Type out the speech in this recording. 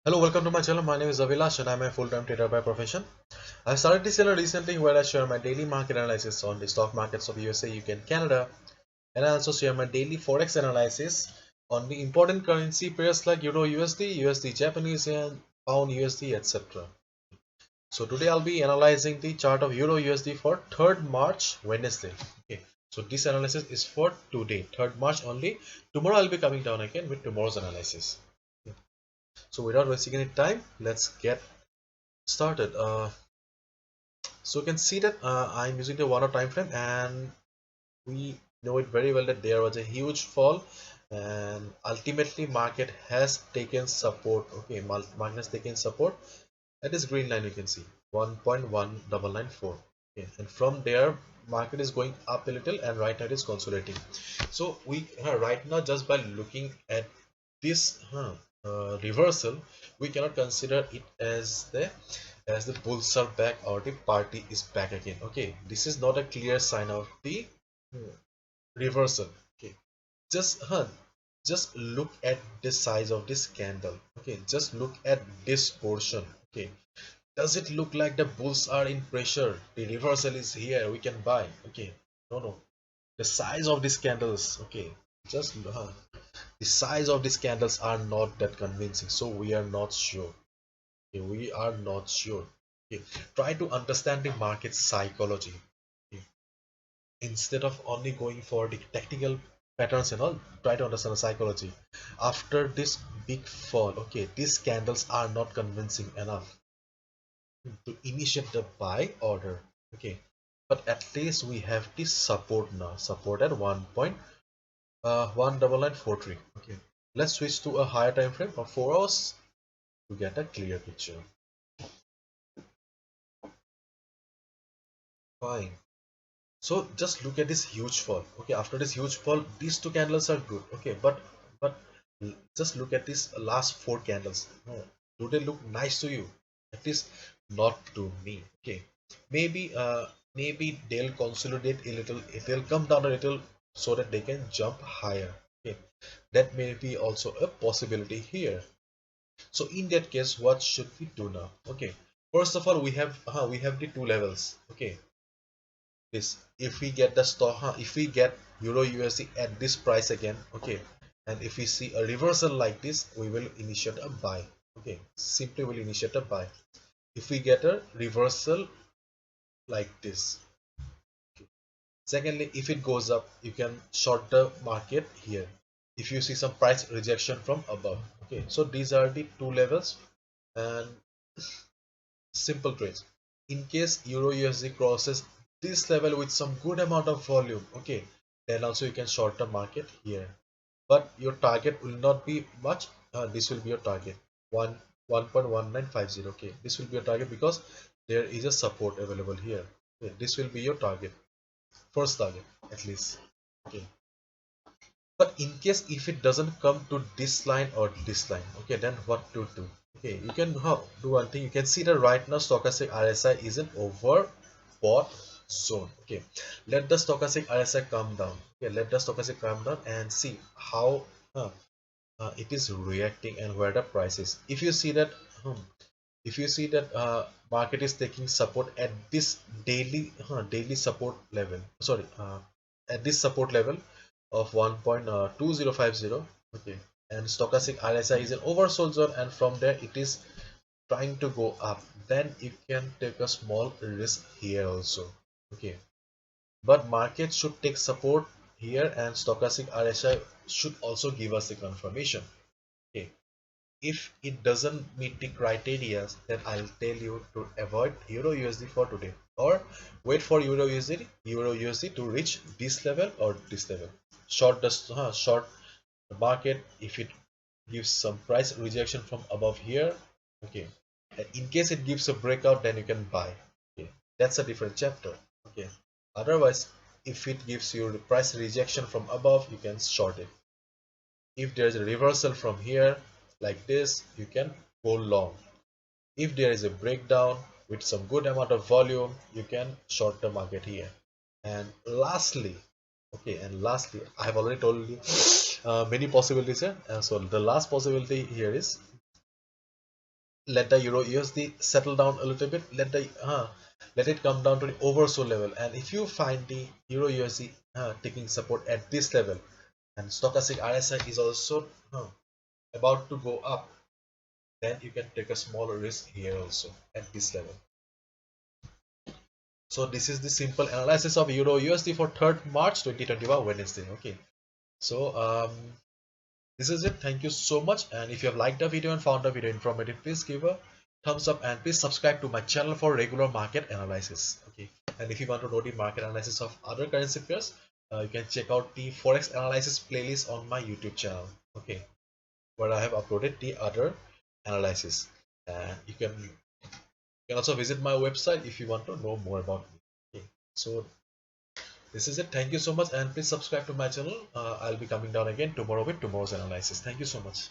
Hello, welcome to my channel. My name is Avilash and I'm a full-time trader by profession. I started this channel recently where I share my daily market analysis on the stock markets of USA, UK and Canada, and I also share my daily Forex analysis on the important currency pairs like Euro USD, USD Japanese Yen, Pound USD, etc. So today I'll be analyzing the chart of Euro USD for 3rd March Wednesday. Okay. So this analysis is for today, 3rd March only. Tomorrow I'll be coming down again with tomorrow's analysis. Okay. So without wasting any time, let's get started. So you can see that I'm using the 1 hour time frame, and we know it very well that there was a huge fall, and ultimately market has taken support. Okay, market has taken support at this green line. You can see 1.1994. Okay, and from there market is going up a little, and right now it is consolidating. So we right now, just by looking at this reversal, we cannot consider it as the bulls are back or the party is back again. Okay, this is not a clear sign of the hmm, reversal. Okay, just look at the size of this candle. Okay, just look at this portion. Okay, does it look like the bulls are in pressure? The reversal is here, we can buy. Okay, no, the size of these candles. Okay, just the size of these candles are not that convincing, so we are not sure. Okay, we are not sure. Okay, try to understand the market psychology. Okay, instead of only going for the technical patterns and all, try to understand the psychology. After this big fall, okay, these candles are not convincing enough to initiate the buy order. Okay, but at least we have this support now, support at 1.19943. Okay, let's switch to a higher time frame of 4 hours to get a clear picture. Fine. So just look at this huge fall. Okay, after this huge fall, these two candles are good. Okay, but just look at these last four candles. Do they look nice to you? At least not to me. Okay, maybe they'll consolidate a little. They'll come down a little so that they can jump higher. Okay, that may be also a possibility here. So in that case, what should we do now? Okay, first of all, we have the two levels. Okay, this if we get the stock, if we get Euro USD at this price again. Okay, and if we see a reversal like this, we will initiate a buy. Okay, simply will initiate a buy. If we get a reversal like this, okay. Secondly, if it goes up, you can short the market here if you see some price rejection from above. Okay, so these are the two levels and simple trades. In case Euro USD crosses this level with some good amount of volume, okay, then also you can short the market here. But your target will not be much. This will be your target, 1.1950. Okay, this will be your target because there is a support available here. Okay, this will be your target, first target at least. Okay, but in case if it doesn't come to this line or this line, okay, then what to do? Okay, you can do one thing. You can see that right now stochastic RSI is an overbought zone. Okay, let the stochastic RSI come down. Okay, let the stochastic come down and see how it is reacting and where the price is. If you see that, market is taking support at this daily support level. Sorry, at this support level of 1.2050. Okay, and stochastic RSI is an oversold zone, and from there it is trying to go up. Then you can take a small risk here also. Okay, but market should take support here, and stochastic RSI should also give us the confirmation. Okay, if it doesn't meet the criteria, then I'll tell you to avoid Euro USD for today, or wait for Euro USD to reach this level or this level. Short the market if it gives some price rejection from above here. Okay, and in case it gives a breakout, then you can buy. Okay, that's a different chapter. Okay, otherwise, if it gives you the price rejection from above, you can short it. If there is a reversal from here like this, you can go long. If there is a breakdown with some good amount of volume, you can short the market here. And lastly, okay, I have already told you many possibilities here. And so the last possibility here is let the euro USD settle down a little bit, let it come down to the oversold level, and if you find the euro USD taking support at this level, and stochastic RSI is also about to go up, then you can take a smaller risk here also at this level. So this is the simple analysis of euro USD for 3rd March 2021 Wednesday. Okay, so this is it. Thank you so much, and if you have liked the video and found the video informative, please give a thumbs up and please subscribe to my channel for regular market analysis. Okay, and if you want to know the market analysis of other currency pairs, you can check out the Forex analysis playlist on my YouTube channel. Okay, where I have uploaded the other analysis, and you can also visit my website if you want to know more about me. Okay, so this is it. Thank you so much, and please subscribe to my channel. I'll be coming down again tomorrow with tomorrow's analysis. Thank you so much.